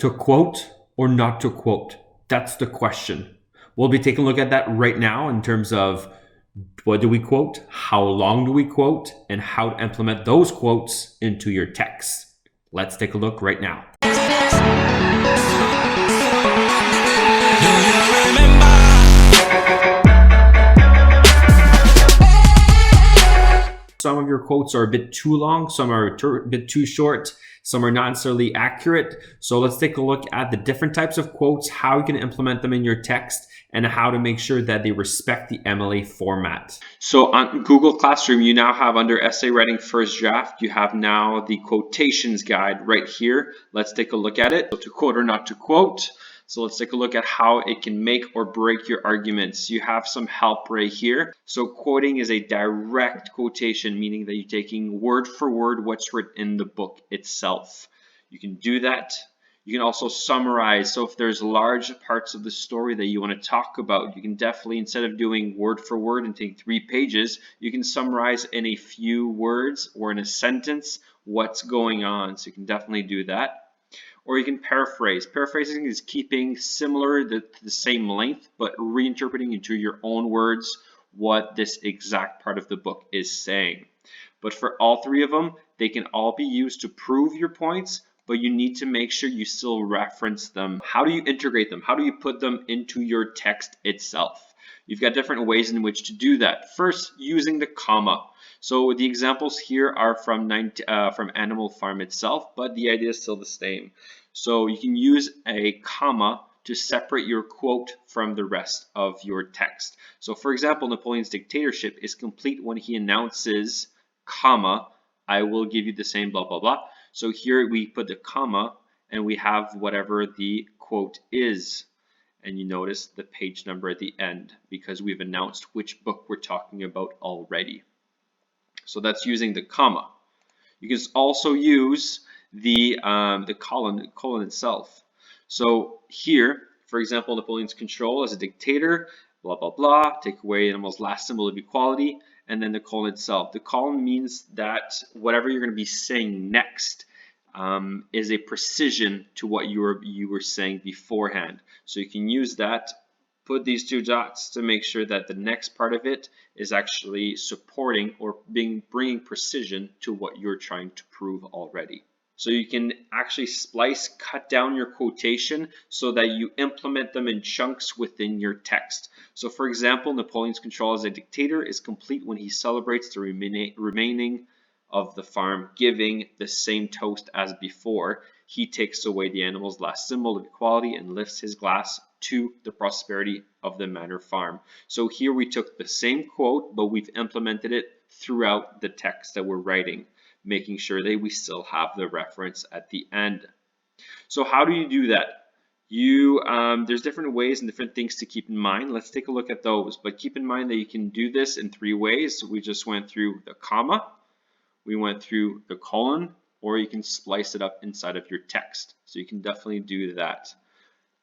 To quote or not to quote? That's the question. We'll be taking a look at that right now in terms of what do we quote, how long do we quote, and how to implement those quotes into your text. Let's take a look right now. Some of your quotes are a bit too long, some are a bit too short, some are not necessarily accurate. So let's take a look at the different types of quotes, how you can implement them in your text, and how to make sure that they respect the MLA format. So on Google Classroom, you now have under Essay Writing First Draft, you have now the quotations guide right here. Let's take a look at it. So to quote or not to quote. So let's take a look at how it can make or break your arguments. You have some help right here. So quoting is a direct quotation, meaning that you're taking word for word what's written in the book itself. You can do that. You can also summarize. So if there's large parts of the story that you want to talk about, you can definitely, instead of doing word for word and take 3 pages, you can summarize in a few words or in a sentence what's going on. So you can definitely do that. Or you can paraphrase. Paraphrasing is keeping similar the same length, but reinterpreting into your own words what this exact part of the book is saying. But for all 3 of them, they can all be used to prove your points, but you need to make sure you still reference them. How do you integrate them? How do you put them into your text itself? You've got different ways in which to do that. First, using the comma. So the examples here are from Animal Farm itself, but the idea is still the same. So you can use a comma to separate your quote from the rest of your text. So for example, Napoleon's dictatorship is complete when he announces, comma, I will give you the same blah, blah, blah. So here we put the comma and we have whatever the quote is. And you notice the page number at the end because we've announced which book we're talking about already. So that's using the comma. You can also use the colon itself. So here, for example, Napoleon's control as a dictator, blah, blah, blah, take away animal's last symbol of equality, and then the colon itself. The colon means that whatever you're going to be saying next is a precision to what you were saying beforehand. So you can use that, put these 2 dots to make sure that the next part of it is actually supporting or bringing precision to what you're trying to prove already. So you can actually cut down your quotation so that you implement them in chunks within your text. So for example, Napoleon's control as a dictator is complete when he celebrates the remaining of the farm, giving the same toast as before. He takes away the animal's last symbol of equality and lifts his glass to the prosperity of the manor farm. So here we took the same quote, but we've implemented it throughout the text that we're writing, making sure that we still have the reference at the end. So how do you do that? There's different ways and different things to keep in mind. Let's take a look at those. But keep in mind that you can do this in 3 ways. So we just went through the comma, we went through the colon, or you can splice it up inside of your text. So you can definitely do that.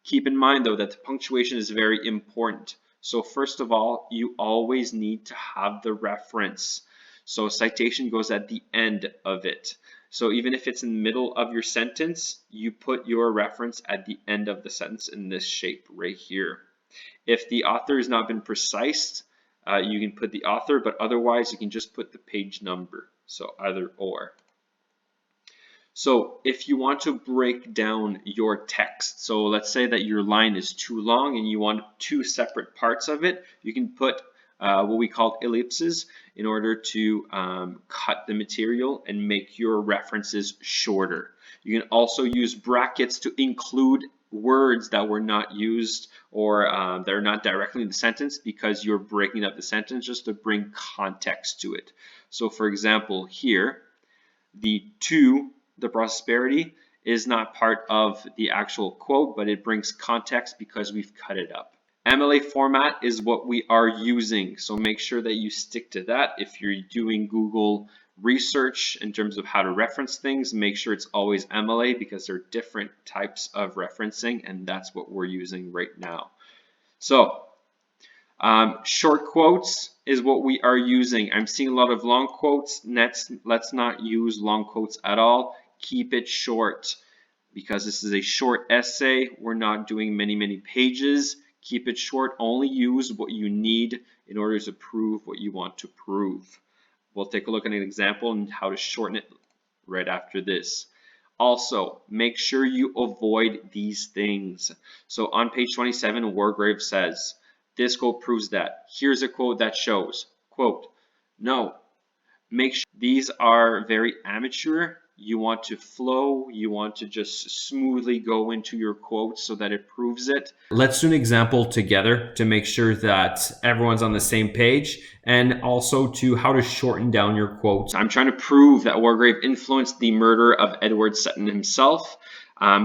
Keep in mind though that the punctuation is very important. So first of all, you always need to have the reference. So citation goes at the end of it. So even if it's in the middle of your sentence, you put your reference at the end of the sentence in this shape right here. If the author has not been precise, you can put the author, but otherwise you can just put the page number. So either or. So if you want to break down your text, so let's say that your line is too long and you want 2 separate parts of it, you can put what we call ellipses in order to cut the material and make your references shorter. You can also use brackets to include words that were not used or that are not directly in the sentence because you're breaking up the sentence just to bring context to it. So for example, here, the prosperity is not part of the actual quote, but it brings context because we've cut it up. MLA format is what we are using, so make sure that you stick to that. If you're doing Google research in terms of how to reference things, make sure it's always MLA because there are different types of referencing, and that's what we're using right now. So short quotes is what we are using. I'm seeing a lot of long quotes. Let's not use long quotes at all. Keep it short. because this is a short essay, we're not doing many pages. Keep it short. Only use what you need in order to prove what you want to prove. We'll take a look at an example and how to shorten it right after this. Also, make sure you avoid these things. So on page 27, Wargrave says, this quote proves that. Here's a quote that shows, quote, no, make sure these are very amateur. You want to flow, you want to just smoothly go into your quotes so that it proves it. Let's do an example together to make sure that everyone's on the same page, and also to how to shorten down your quotes. I'm trying to prove that Wargrave influenced the murder of Edward Sutton himself.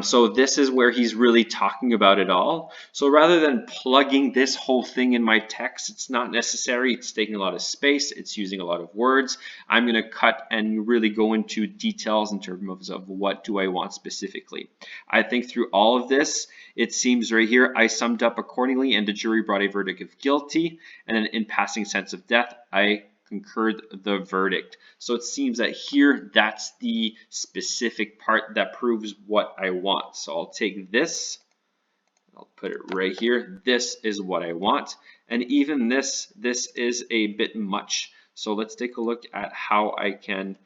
So this is where he's really talking about it all. So rather than plugging this whole thing in my text, it's not necessary. It's taking a lot of space. It's using a lot of words. I'm going to cut and really go into details in terms of what do I want specifically. I think through all of this, it seems right here, I summed up accordingly and the jury brought a verdict of guilty, and then in passing sentence of death, I concurred the verdict. So it seems that here, that's the specific part that proves what I want. So I'll take this, I'll put it right here. This is what I want. And even this is a bit much. So let's take a look at how I can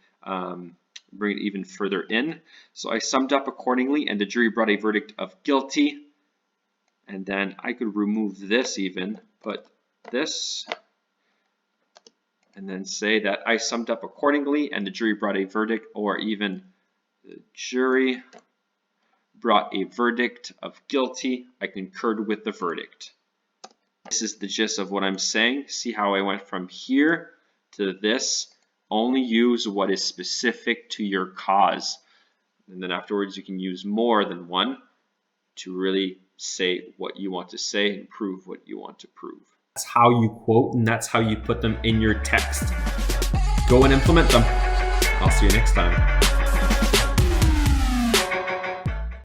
bring it even further in. So I summed up accordingly and the jury brought a verdict of guilty. And then I could remove this even, put this, and then say that I summed up accordingly and the jury brought a verdict, or even the jury brought a verdict of guilty. I concurred with the verdict. This is the gist of what I'm saying. See how I went from here to this. Only use what is specific to your cause. And then afterwards you can use more than one to really say what you want to say and prove what you want to prove. That's how you quote, and that's how you put them in your text. Go and implement them. I'll see you next time.